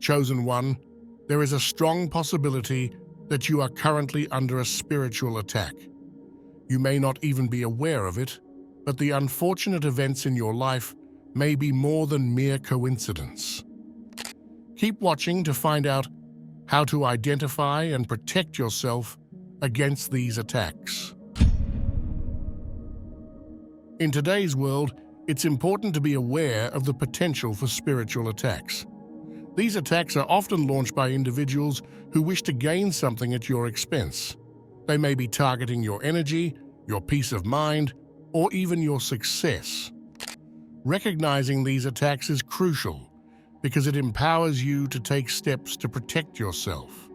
Chosen one, there is a strong possibility that you are currently under a spiritual attack. You may not even be aware of it, but the unfortunate events in your life may be more than mere coincidence. Keep watching to find out how to identify and protect yourself against these attacks. In today's world, it's important to be aware of the potential for spiritual attacks. These attacks are often launched by individuals who wish to gain something at your expense. They may be targeting your energy, your peace of mind, or even your success. Recognizing these attacks is crucial because it empowers you to take steps to protect yourself.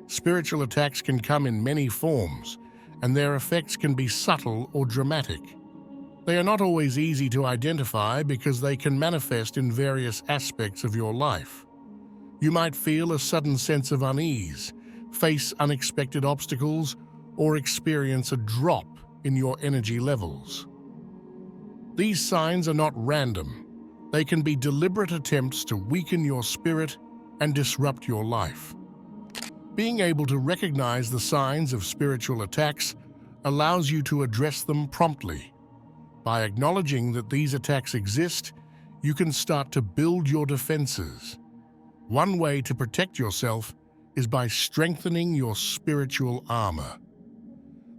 Spiritual attacks can come in many forms, and their effects can be subtle or dramatic. They are not always easy to identify because they can manifest in various aspects of your life. You might feel a sudden sense of unease, face unexpected obstacles, or experience a drop in your energy levels. These signs are not random. They can be deliberate attempts to weaken your spirit and disrupt your life. Being able to recognize the signs of spiritual attacks allows you to address them promptly. By acknowledging that these attacks exist, you can start to build your defenses. One way to protect yourself is by strengthening your spiritual armor.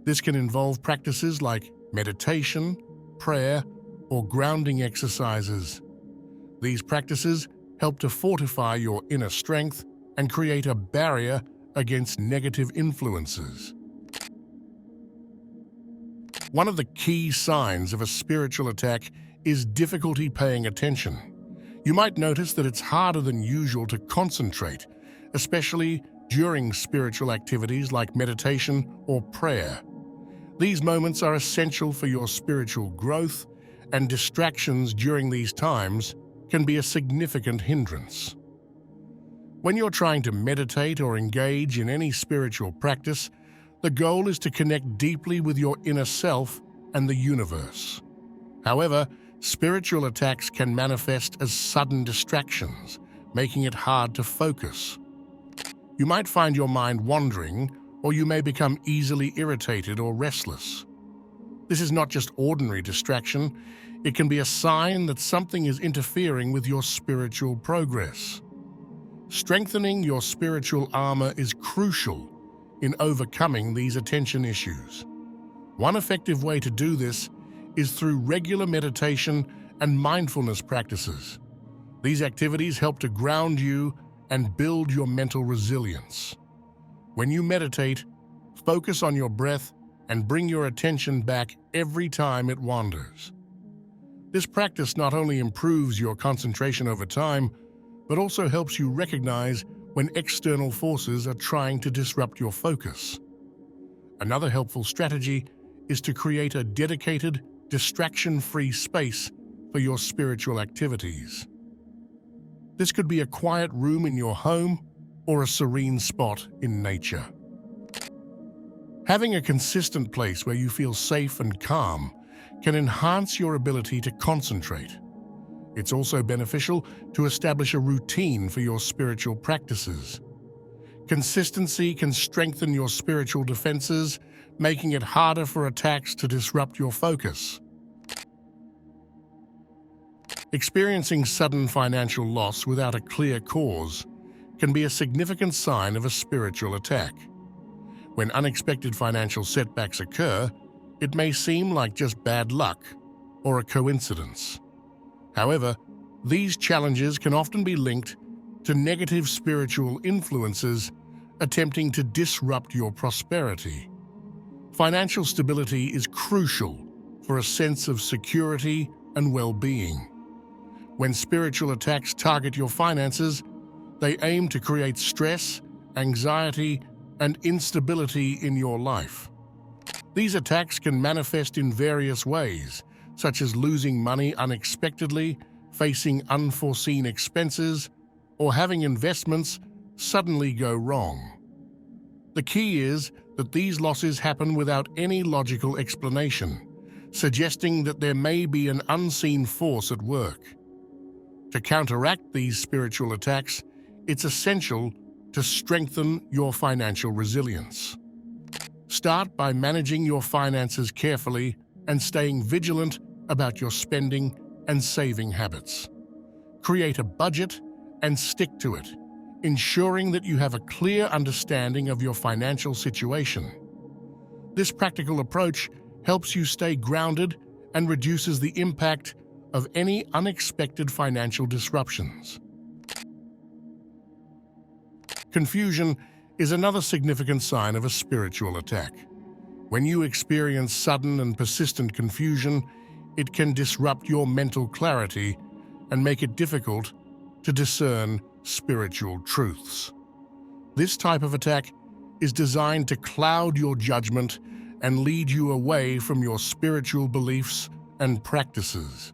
This can involve practices like meditation, prayer, or grounding exercises. These practices help to fortify your inner strength and create a barrier against negative influences. One of the key signs of a spiritual attack is difficulty paying attention. You might notice that it's harder than usual to concentrate, especially during spiritual activities like meditation or prayer. These moments are essential for your spiritual growth, and distractions during these times can be a significant hindrance. When you're trying to meditate or engage in any spiritual practice, the goal is to connect deeply with your inner self and the universe. However, spiritual attacks can manifest as sudden distractions, making it hard to focus. You might find your mind wandering, or you may become easily irritated or restless. This is not just ordinary distraction, it can be a sign that something is interfering with your spiritual progress. Strengthening your spiritual armor is crucial in overcoming these attention issues. One effective way to do this is through regular meditation and mindfulness practices. These activities help to ground you and build your mental resilience. When you meditate, focus on your breath and bring your attention back every time it wanders. This practice not only improves your concentration over time, but also helps you recognize when external forces are trying to disrupt your focus. Another helpful strategy is to create a dedicated, distraction-free space for your spiritual activities. This could be a quiet room in your home or a serene spot in nature. Having a consistent place where you feel safe and calm can enhance your ability to concentrate. It's also beneficial to establish a routine for your spiritual practices. Consistency can strengthen your spiritual defenses, making it harder for attacks to disrupt your focus. Experiencing sudden financial loss without a clear cause can be a significant sign of a spiritual attack. When unexpected financial setbacks occur, it may seem like just bad luck or a coincidence. However, these challenges can often be linked to negative spiritual influences attempting to disrupt your prosperity. Financial stability is crucial for a sense of security and well-being. When spiritual attacks target your finances, they aim to create stress, anxiety, and instability in your life. These attacks can manifest in various ways, such as losing money unexpectedly, facing unforeseen expenses, or having investments suddenly go wrong. The key is that these losses happen without any logical explanation, suggesting that there may be an unseen force at work. To counteract these spiritual attacks, it's essential to strengthen your financial resilience. Start by managing your finances carefully and staying vigilant about your spending and saving habits. Create a budget and stick to it, ensuring that you have a clear understanding of your financial situation. This practical approach helps you stay grounded and reduces the impact of any unexpected financial disruptions. Confusion is another significant sign of a spiritual attack. When you experience sudden and persistent confusion, it can disrupt your mental clarity and make it difficult to discern spiritual truths. This type of attack is designed to cloud your judgment and lead you away from your spiritual beliefs and practices.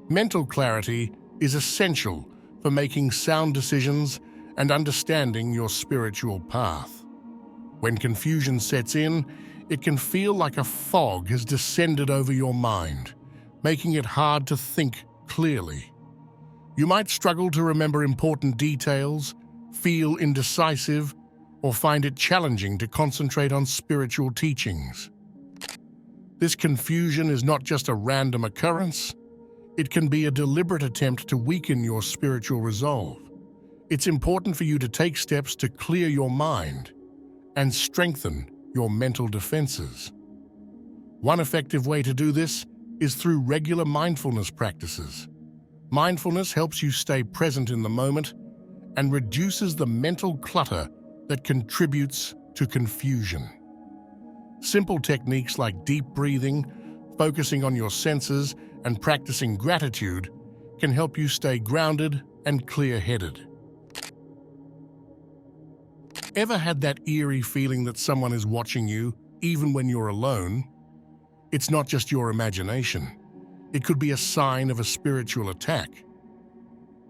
Mental clarity is essential for making sound decisions and understanding your spiritual path. When confusion sets in, it can feel like a fog has descended over your mind, making it hard to think clearly. You might struggle to remember important details, feel indecisive, or find it challenging to concentrate on spiritual teachings. This confusion is not just a random occurrence. It can be a deliberate attempt to weaken your spiritual resolve. It's important for you to take steps to clear your mind and strengthen your mental defenses. One effective way to do this is through regular mindfulness practices. Mindfulness helps you stay present in the moment and reduces the mental clutter that contributes to confusion. Simple techniques like deep breathing, focusing on your senses, and practicing gratitude can help you stay grounded and clear-headed. Ever had that eerie feeling that someone is watching you, even when you're alone? It's not just your imagination. It could be a sign of a spiritual attack.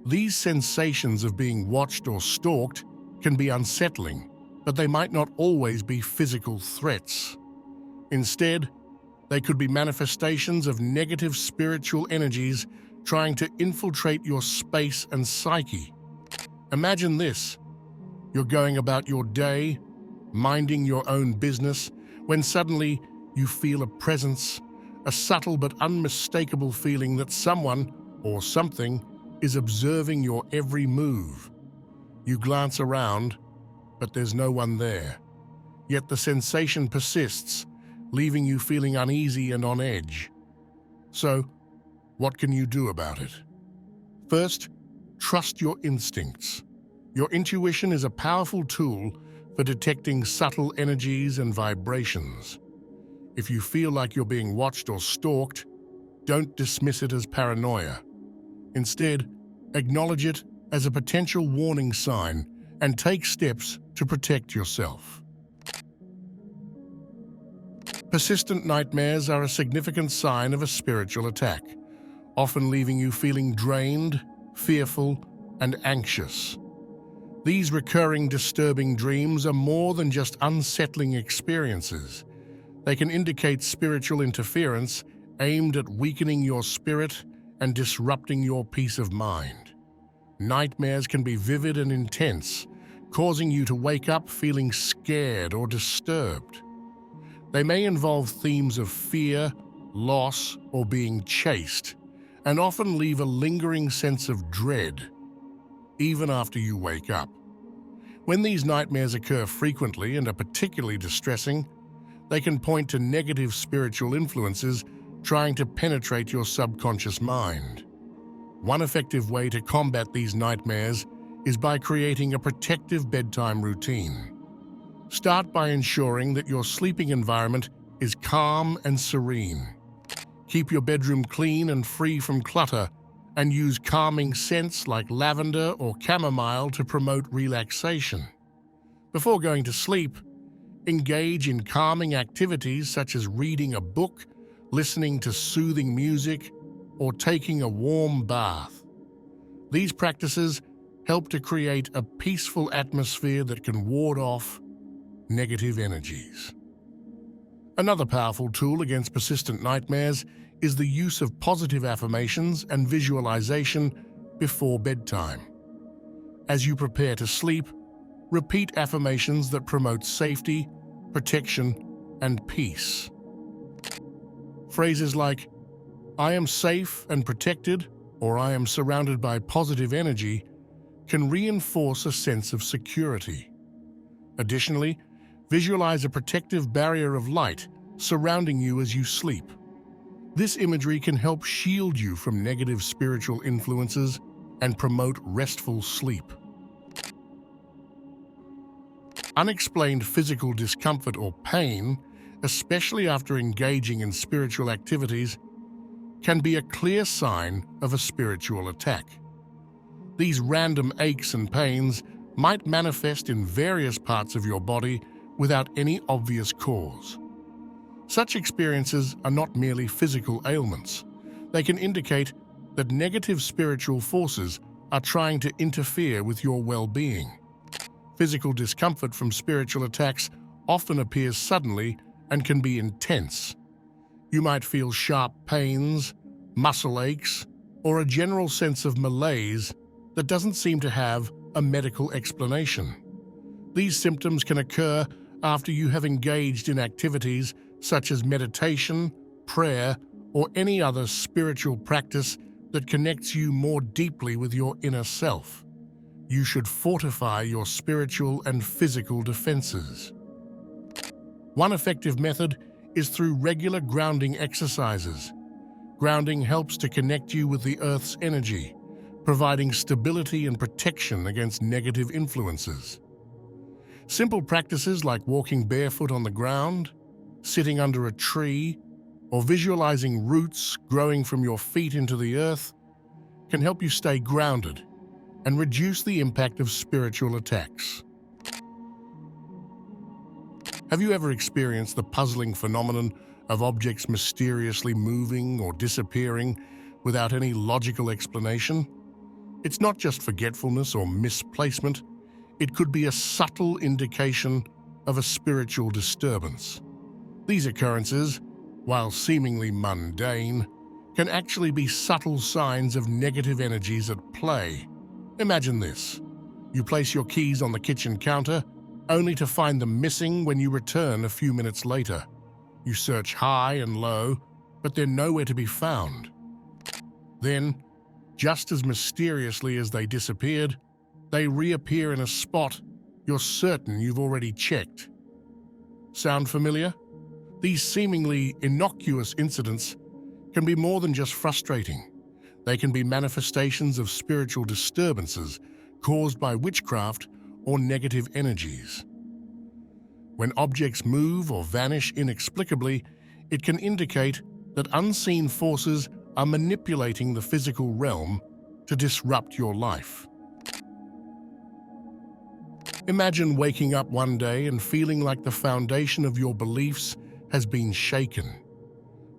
These sensations of being watched or stalked can be unsettling, but they might not always be physical threats. Instead, they could be manifestations of negative spiritual energies trying to infiltrate your space and psyche. Imagine this. You're going about your day, minding your own business, when suddenly you feel a presence, a subtle but unmistakable feeling that someone or something is observing your every move. You glance around, but there's no one there. Yet the sensation persists, leaving you feeling uneasy and on edge. So, what can you do about it? First, trust your instincts. Your intuition is a powerful tool for detecting subtle energies and vibrations. If you feel like you're being watched or stalked, don't dismiss it as paranoia. Instead, acknowledge it as a potential warning sign and take steps to protect yourself. Persistent nightmares are a significant sign of a spiritual attack, often leaving you feeling drained, fearful, and anxious. These recurring disturbing dreams are more than just unsettling experiences. They can indicate spiritual interference aimed at weakening your spirit and disrupting your peace of mind. Nightmares can be vivid and intense, causing you to wake up feeling scared or disturbed. They may involve themes of fear, loss, or being chased, and often leave a lingering sense of dread, even after you wake up. When these nightmares occur frequently and are particularly distressing, they can point to negative spiritual influences trying to penetrate your subconscious mind. One effective way to combat these nightmares is by creating a protective bedtime routine. Start by ensuring that your sleeping environment is calm and serene. Keep your bedroom clean and free from clutter, and use calming scents like lavender or chamomile to promote relaxation. Before going to sleep, engage in calming activities such as reading a book, listening to soothing music, or taking a warm bath. These practices help to create a peaceful atmosphere that can ward off negative energies. Another powerful tool against persistent nightmares is the use of positive affirmations and visualization before bedtime. As you prepare to sleep, repeat affirmations that promote safety, protection, and peace. Phrases like, "I am safe and protected," or "I am surrounded by positive energy," can reinforce a sense of security. Additionally, visualize a protective barrier of light surrounding you as you sleep. This imagery can help shield you from negative spiritual influences and promote restful sleep. Unexplained physical discomfort or pain, especially after engaging in spiritual activities, can be a clear sign of a spiritual attack. These random aches and pains might manifest in various parts of your body without any obvious cause. Such experiences are not merely physical ailments. They can indicate that negative spiritual forces are trying to interfere with your well-being. Physical discomfort from spiritual attacks often appears suddenly and can be intense. You might feel sharp pains, muscle aches, or a general sense of malaise that doesn't seem to have a medical explanation. These symptoms can occur after you have engaged in activities such as meditation, prayer, or any other spiritual practice that connects you more deeply with your inner self. You should fortify your spiritual and physical defenses. One effective method is through regular grounding exercises. Grounding helps to connect you with the Earth's energy, providing stability and protection against negative influences. Simple practices like walking barefoot on the ground, sitting under a tree, or visualizing roots growing from your feet into the earth can help you stay grounded and reduce the impact of spiritual attacks. Have you ever experienced the puzzling phenomenon of objects mysteriously moving or disappearing without any logical explanation? It's not just forgetfulness or misplacement. It could be a subtle indication of a spiritual disturbance. These occurrences, while seemingly mundane, can actually be subtle signs of negative energies at play. Imagine this. You place your keys on the kitchen counter, only to find them missing when you return a few minutes later. You search high and low, but they're nowhere to be found. Then, just as mysteriously as they disappeared, they reappear in a spot you're certain you've already checked. Sound familiar? These seemingly innocuous incidents can be more than just frustrating. They can be manifestations of spiritual disturbances caused by witchcraft or negative energies. When objects move or vanish inexplicably, it can indicate that unseen forces are manipulating the physical realm to disrupt your life. Imagine waking up one day and feeling like the foundation of your beliefs has been shaken.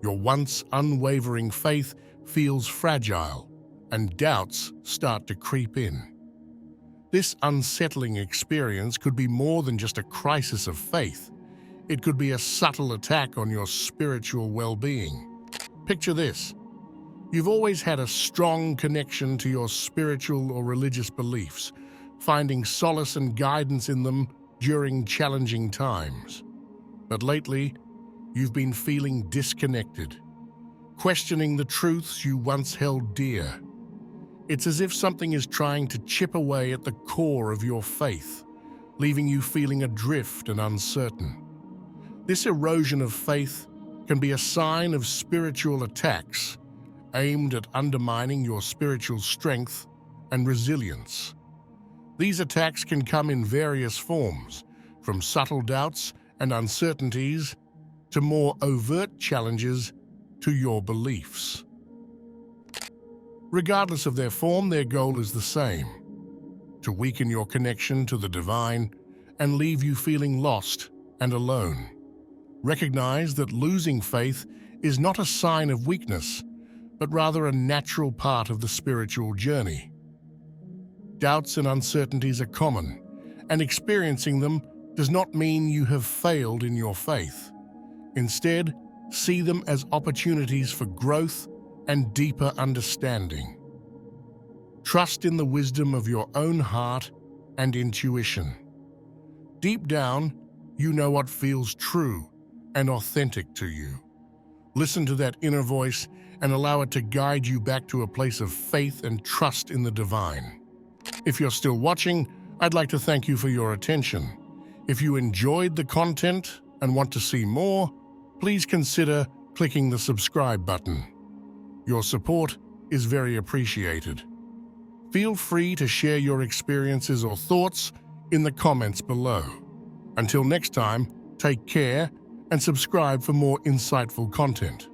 Your once unwavering faith feels fragile, and doubts start to creep in. This unsettling experience could be more than just a crisis of faith. It could be a subtle attack on your spiritual well-being. Picture this. You've always had a strong connection to your spiritual or religious beliefs, finding solace and guidance in them during challenging times. But lately, you've been feeling disconnected, questioning the truths you once held dear. It's as if something is trying to chip away at the core of your faith, leaving you feeling adrift and uncertain. This erosion of faith can be a sign of spiritual attacks aimed at undermining your spiritual strength and resilience. These attacks can come in various forms, from subtle doubts and uncertainties to more overt challenges to your beliefs. Regardless of their form, their goal is the same: to weaken your connection to the divine and leave you feeling lost and alone. Recognize that losing faith is not a sign of weakness, but rather a natural part of the spiritual journey. Doubts and uncertainties are common, and experiencing them does not mean you have failed in your faith. Instead, see them as opportunities for growth and deeper understanding. Trust in the wisdom of your own heart and intuition. Deep down, you know what feels true and authentic to you. Listen to that inner voice and allow it to guide you back to a place of faith and trust in the divine. If you're still watching, I'd like to thank you for your attention. If you enjoyed the content and want to see more, please consider clicking the subscribe button. Your support is very appreciated. Feel free to share your experiences or thoughts in the comments below. Until next time, take care and subscribe for more insightful content.